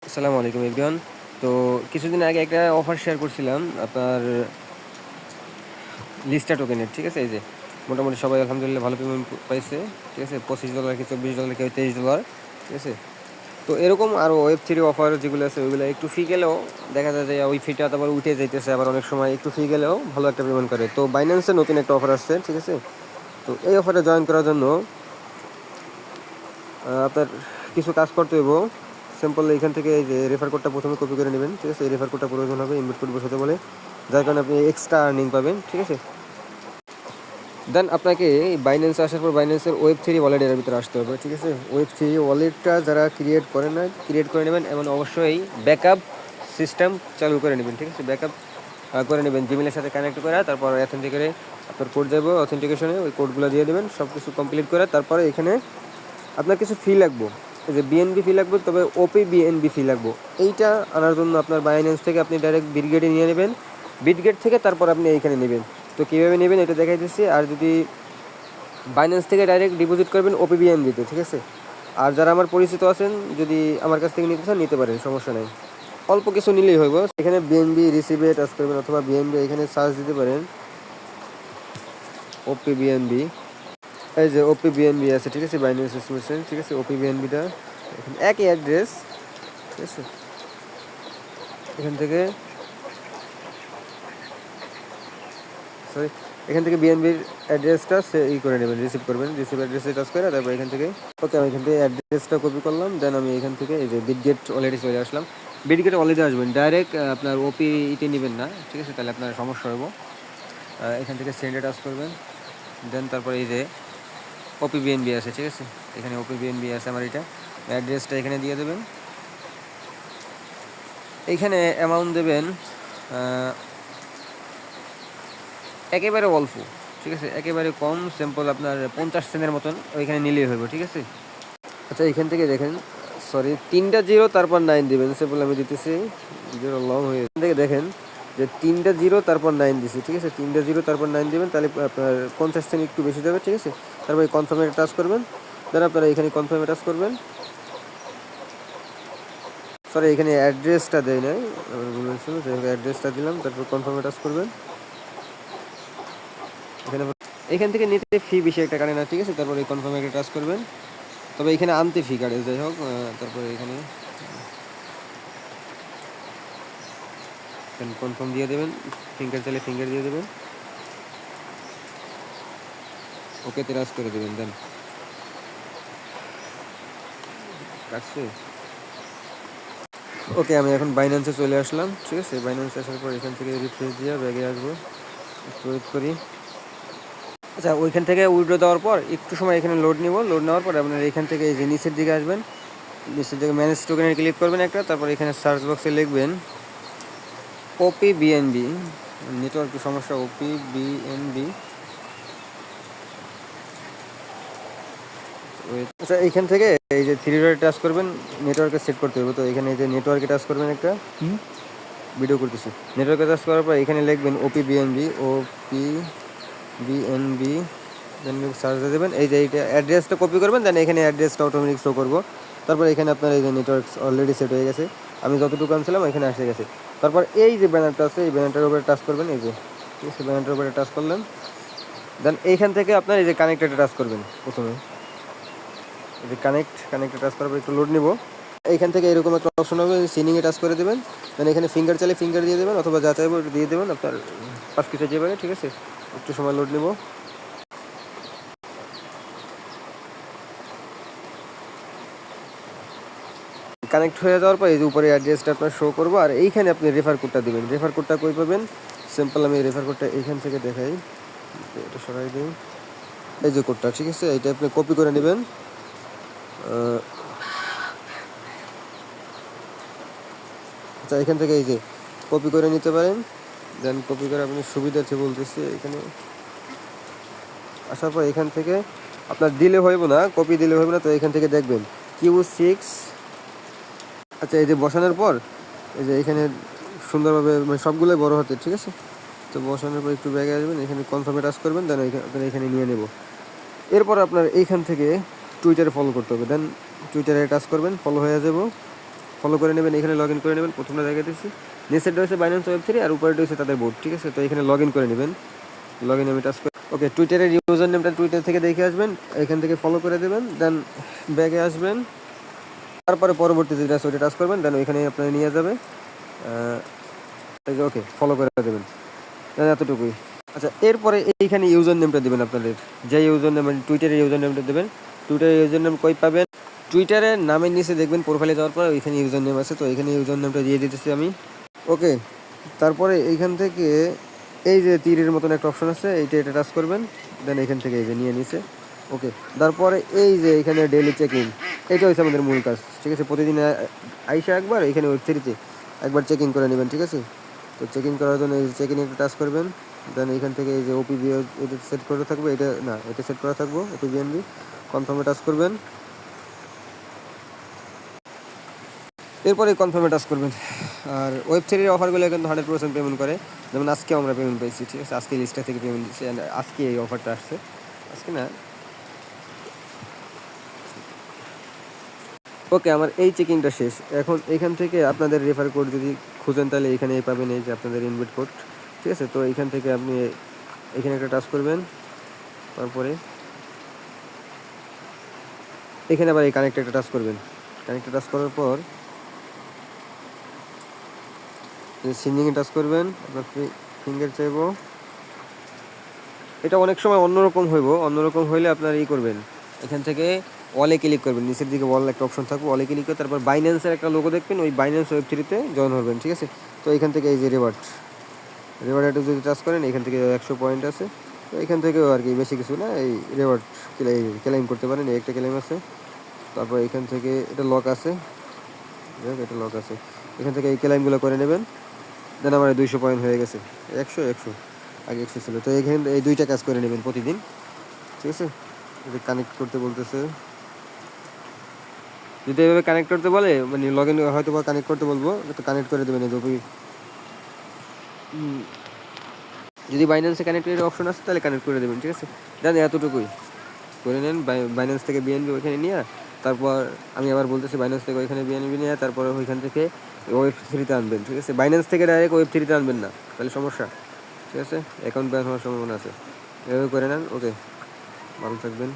আসসালামু আলাইকুম এভরিওয়ান। তো কিছুদিন আগে একটা অফার শেয়ার করছিলাম আপনার লিস্টা টোকেনের, ঠিক আছে? এই যে মোটামুটি সবাই আলহামদুলিল্লাহ ভালো পেমেন্ট পাইছে, ঠিক আছে? $25 কি $24 কেউ $23, ঠিক আছে? তো এরকম আরও Web3 অফার যেগুলো আছে ওইগুলো একটু ফি গেলেও দেখা যায় যে ওই ফিটা আবার উঠে যাইতেছে, আবার অনেক সময় একটু ফি গেলেও ভালো একটা পেমেন্ট করে। তো বাইন্যান্সে নতুন একটা অফার আসছে, ঠিক আছে? তো এই অফারে জয়েন করার জন্য আপনার কিছু কাজ করতে হইব। সিম্পল এখান থেকে এই যে রেফার কোডটা প্রথমে কপি করে নেবেন, ঠিক আছে? এই রেফার কোডটা প্রয়োজন হবে ইনভাইট কোড বসাতে বলে, যার কারণে আপনি এক্সট্রা আর্নিং পাবেন, ঠিক আছে? দেন আপনাকে বাইন্যান্সে আসার পর বাইন্যান্সের Web3 ওয়ালেটের ভিতরে আসতে হবে, ঠিক আছে? Web3 ওয়ালেটটা যারা ক্রিয়েট করেন না, ক্রিয়েট করে নেবেন এবং অবশ্যই ব্যাকআপ সিস্টেম চালু করে নেবেন, ঠিক আছে? ব্যাকআপ করে নেবেন জিমেলের সাথে কানেক্ট করে, তারপর অথেন্টিকেটে আপনার কোড যাবো, অথেন্টিকেশনে ওই কোডগুলো দিয়ে দেবেন, সব কিছু কমপ্লিট করে তারপরে এখানে আপনার কিছু ফি লাগবে, এই যে বিএনবি ফি লাগবে, তবে ওপি বিএনবি ফি লাগবে। এইটা আনার জন্য আপনার বাইন্যান্স থেকে আপনি ডাইরেক্ট বিটগেটে নিয়ে নেবেন, বিটগেট থেকে তারপর আপনি এইখানে নেবেন। তো কীভাবে নেবেন এটা দেখাই দিচ্ছি। আর যদি বাইন্যান্স থেকে ডাইরেক্ট ডিপোজিট করবেন ওপি বিএনবিতে, ঠিক আছে? আর যারা আমার পরিচিত আছেন, যদি আমার কাছ থেকে নিতে চান নিতে পারেন, সমস্যা নেই, অল্প কিছু নিলেই হইব। এখানে বিএনবি রিসিভে টাচ করবেন অথবা বিএনবি এখানে সার্চ দিতে পারেন ওপি বিএনবি। এই যে ওপি বিএনবি আছে, ঠিক আছে? বাইন্যান্স স্মেশন, ঠিক আছে? ওপি বিএনবিটা এখানে একই অ্যাড্রেস, ঠিক আছে? এখান থেকে সরি এখান থেকে বিএনবির অ্যাড্রেসটা করে নেবেন, রিসিভ করবেন, রিসিভ অ্যাড্রেসে টাচ করে তারপর এখান থেকে ওকে আমি এখান থেকে অ্যাড্রেসটা কপি করলাম। দেন আমি এখান থেকে এই যে বিটগেট অলরেডি চলে আসলাম। বিটগেট অলরেডি আসবেন, ডাইরেক্ট আপনার ওপি ইতে নেবেন না, ঠিক আছে? তাহলে আপনার সমস্যা হবো। এখান থেকে সেন্ডে টাচ করবেন। দেন তারপর এই যে ওপি বিএনবি আছে, ঠিক আছে? এখানে ওপি বিএনবি আছে আমার, এটা অ্যাড্রেসটা এখানে দিয়ে দেবেন। এইখানে অ্যামাউন্ট দেবেন একেবারে অল্প, ঠিক আছে? একেবারে কম, সিম্পল আপনার 50 সেন্টের মতন ওইখানে নিলেই হইব, ঠিক আছে? আচ্ছা এখান থেকে দেখেন, সরি 3টা জিরো তারপর 9 দেবেন, সিম্পল আমি দিতেছি, জিরো লং হয়ে এখান থেকে দেখেন যে 3টা জিরো তারপর 9 দিছি, ঠিক আছে? 3টা জিরো তারপর 9 দেবেন, তাহলে আপনার 50 সেন্ট একটু বেশি যাবে, ঠিক আছে? তারপর এই কনফার্মে টাচ করবেন। দেন আপনারা এখানে কনফার্মে টাচ করবেন। সরি এখানে অ্যাড্রেসটা দেয় নাই, আমার ভুল হয়েছিল, যাই হোক অ্যাড্রেসটা দিলাম, তারপর কনফার্মে টাচ করবেন। এখানে এখান থেকে নিতে ফি বেশি একটা কাটে না, ঠিক আছে? তারপর এই কনফার্মে টাচ করবেন, তবে এখানে আনতে ফি কাটে, যাই হোক। তারপরে এখানে কনফার্ম দিয়ে দেবেন, ফিঙ্গার চাইলে ফিঙ্গার দিয়ে দেবেন, ওকেতে টাচ করে দেবেন। দেন রাখছে। ওকে আমি এখন বাইন্যান্সে চলে আসলাম, ঠিক আছে? বাইন্যান্সে আসার পর এখান থেকে রিফ্রেশ দিয়ে ব্যাগে আসবো, একটু ওয়েট করি। আচ্ছা ওইখান থেকে উইড্রো দেওয়ার পর একটু সময় এখানে লোড নিব, লোড নেওয়ার পর আপনার এখান থেকে এই যে নিচের দিকে আসবেন, নিচের দিকে ম্যানেজ টোকেনে ক্লিক করবেন একটা, তারপর এখানে সার্চ বক্সে লিখবেন ওপি বিএনবি, নেটওয়ার্ক সমস্যা, ওপি বিএনবি। আচ্ছা এইখান থেকে এই যে থ্রি ডটে টাচ করবেন, নেটওয়ার্কে সেট করতে হবে। তো এখানে এই যে নেটওয়ার্কে টাচ করবেন, একটা ভিডিও করতেছি, নেটওয়ার্কে টাচ করার পর এখানে লিখবেন ওপি বিএনবি, ওপি বিএনবি, দেন সার্চ দিয়ে দেবেন। এই যে এইটা অ্যাড্রেসটা কপি করবেন, দেন এখানে অ্যাড্রেসটা অটোমেটিক শো করবো। তারপর এখানে আপনার এই যে নেটওয়ার্ক অলরেডি সেট হয়ে গেছে, আমি যতটুকু আনছিলাম এখানে এসে গেছে। তারপর এই যে ব্যানারটা আছে, এই ব্যানারটার উপরে টাচ করবেন, এই যে ঠিক আছে ব্যানারটার উপরে টাচ করলেন। দেন এইখান থেকে আপনার এই যে কানেক্টেডে টাচ করবেন, প্রথমে এই যে কানেক্টে টাচ করার পর একটু লোড নিব। এইখান থেকে এরকম একটা অপশন হবে, সিনিংয়ে টাচ করে দেবেন। দেন এখানে ফিঙ্গার চাইলে ফিঙ্গার দিয়ে দেবেন, অথবা যা চাইবো দিয়ে দেবেন, আপনার পাঁচ কিছু যাবে, ঠিক আছে? একটু সময় লোড নিব। কানেক্ট হয়ে যাওয়ার পর এই যে উপরে অ্যাড্রেসটা আপনার শো করবো, আর এইখানে আপনি রেফার কোডটা দেবেন। রেফার কোডটা কই পাবেন? সিম্পল আমি রেফার কোডটা এইখান থেকে দেখাই, এটা সরাই দিই। এই যে কোডটা, ঠিক আছে? এটা আপনি কপি করে নেবেন, আচ্ছা এখান থেকে এই যে কপি করে নিতে পারেন। দেন কপি করে আপনি সুবিধার্থে বলতেছি, এখানে আসার পর এখান থেকে আপনার দিলে হইব না, কপি দিলে হইব না। তো এখান থেকে দেখবেন Q6, আচ্ছা এই যে বসানোর পর এই যে এখানে সুন্দরভাবে মানে সবগুলোই বড় হাতে, ঠিক আছে? তো বসানোর পর একটু ব্যাগে আসবেন, এখানে কনফার্মে টাচ করবেন, দেন আপনার এখানে নিয়ে নেব। এরপর আপনার এইখান থেকে টুইটারে ফলো করতে হবে, দেন টুইটারে টাচ করবেন, ফলো হয়ে যাব। ফলো করে নেবেন, এখানে লগ ইন করে নেবেন। প্রথমটা দেখা দিচ্ছি, নিচেরটা হচ্ছে বাইন্যান্স ওয়েব3 আর উপরেটা হচ্ছে তাদের বোর্ড, ঠিক আছে। তো এখানে লগ ইন করে নেবেন, লগ ইন আমি টাচ করে ওকে। টুইটারের ইউজার নেমটা টুইটার থেকে দেখে আসবেন, এখান থেকে ফলো করে দেবেন, দেন ব্যাগে আসবেন, তারপরে পরবর্তী যেটা আছে ওইটা টাচ করবেন, দেন ওইখানে আপনার নিয়ে যাবে, এই যে ওকে ফলো করে দেবেন, এতটুকুই। আচ্ছা, এরপরে এইখানে ইউজার নেমটা দেবেন আপনাদের, যে ইউজার নেম মানে টুইটারের ইউজার নেমটা দেবেন। টুইটারের ইউজার নেম কই পাবেন, টুইটারের নামের নিচে দেখবেন প্রোফাইলে যাওয়ার পর ওইখানে ইউজার নেম আছে, তো এখানে ইউজার নেমটা দিয়ে দিতেছি আমি, ওকে। তারপরে এইখান থেকে এই যে তীরের মতন একটা অপশন আছে, এটা টাচ করবেন, দেন এখান থেকে এই যে নিয়ে নিছে, ওকে। তারপরে এই যে এখানে ডেইলি চেকিং, এটা হচ্ছে আমাদের মূল কাজ, ঠিক আছে। প্রতিদিন আইসা একবার এখানে ওয়েব3 একবার চেকিং করে নেবেন, ঠিক আছে। তো চেকিং করার জন্য এই চেকিং একটা টাচ করবেন, দেন এখান থেকে এই যে ওপিবি এটা সেট করা থাকবে, এটা না এটা সেট করা থাকবো ওপিবিএনবি, কনফার্মে টাচ করবেন, এরপরে কনফার্মে টাচ করবেন। আর ওয়েব3 অফারগুলো কিন্তু 100% পেমেন্ট করে, যেমন আজকে আমরা পেমেন্ট পেয়েছি, ঠিক আছে। আজকে লিস্টটা থেকে পেমেন্ট দিচ্ছি, আজকে এই অফারটা আসছে, আজকে না, ওকে। আমার এই চেকিংটা শেষ। এখন এখান থেকে আপনাদের রেফার কোড যদি খুঁজেন তাহলে এখানে পাবেন, এই যে আপনাদের ইনভাইট কোড, ঠিক আছে। তো এখান থেকে আপনি এখানে একটা টাচ করবেন, তারপরে এখানে আবার এই কানেক্টে একটা টাচ করবেন, কানেক্টে টাচ করার পর সিঙ্গিংয়ে টাচ করবেন, আপনার ফিঙ্গার চাইবো। এটা অনেক সময় অন্যরকম অন্যরকম হইলে আপনার করবেন, এখান থেকে ওয়ালে ক্লিক করবেন, নিচের দিকে ওয়াল একটা অপশন থাকবে, ওয়ালে ক্লিক করে তারপর বাইন্যান্সের একটা লোগো দেখবেন, ওই বাইন্যান্স ওয়েব3 জয়েন হবেন, ঠিক আছে। তো এখান থেকে এই যে রেওয়ার্ডটা যদি টাচ করেন, এখান থেকে 100 পয়েন্ট আছে, তো এখান থেকেও আর কি বেশি কিছু না, এই রেওয়ার্ড ক্লেম করতে পারেন, এই একটা ক্লেম আছে। তারপর এখান থেকে এটা লক আছে, এটা লক আছে, এখান থেকে এই ক্লেমগুলো করে নেবেন, দেন আমার 200 পয়েন্ট হয়ে গেছে, 100 আগে 100 ছিল। তো এখানে এই দুইটা কাজ করে নেবেন প্রতিদিন, ঠিক আছে। এটা কানেক্ট করতে বলতেছে, যদি এভাবে কানেক্ট করতে বলে, মানে লগ ইন হয়তো বা কানেক্ট করতে বলবো, তো কানেক্ট করে দেবেন। যদি বাইন্যান্সে কানেক্টের অপশন আছে তাহলে কানেক্ট করে দেবেন, ঠিক আছে। জানি এতটুকুই করে নেন, বাইন্যান্স থেকে বিএনবি ওইখানে নিয়ে, তারপর আমি আবার বলতেছি বাইন্যান্স থেকে ওইখানে বিএনবি নিয়ে, তারপর ওইখান থেকে ওয়েব3 আনবেন, ঠিক আছে। বাইন্যান্স থেকে ডাইরেক্ট ওয়েব3 আনবেন না, তাহলে সমস্যা, ঠিক আছে, অ্যাকাউন্ট ব্যান হওয়ার সম্ভাবনা আছে। এভাবে করে নেন, ওকে। ভালো থাকবেন।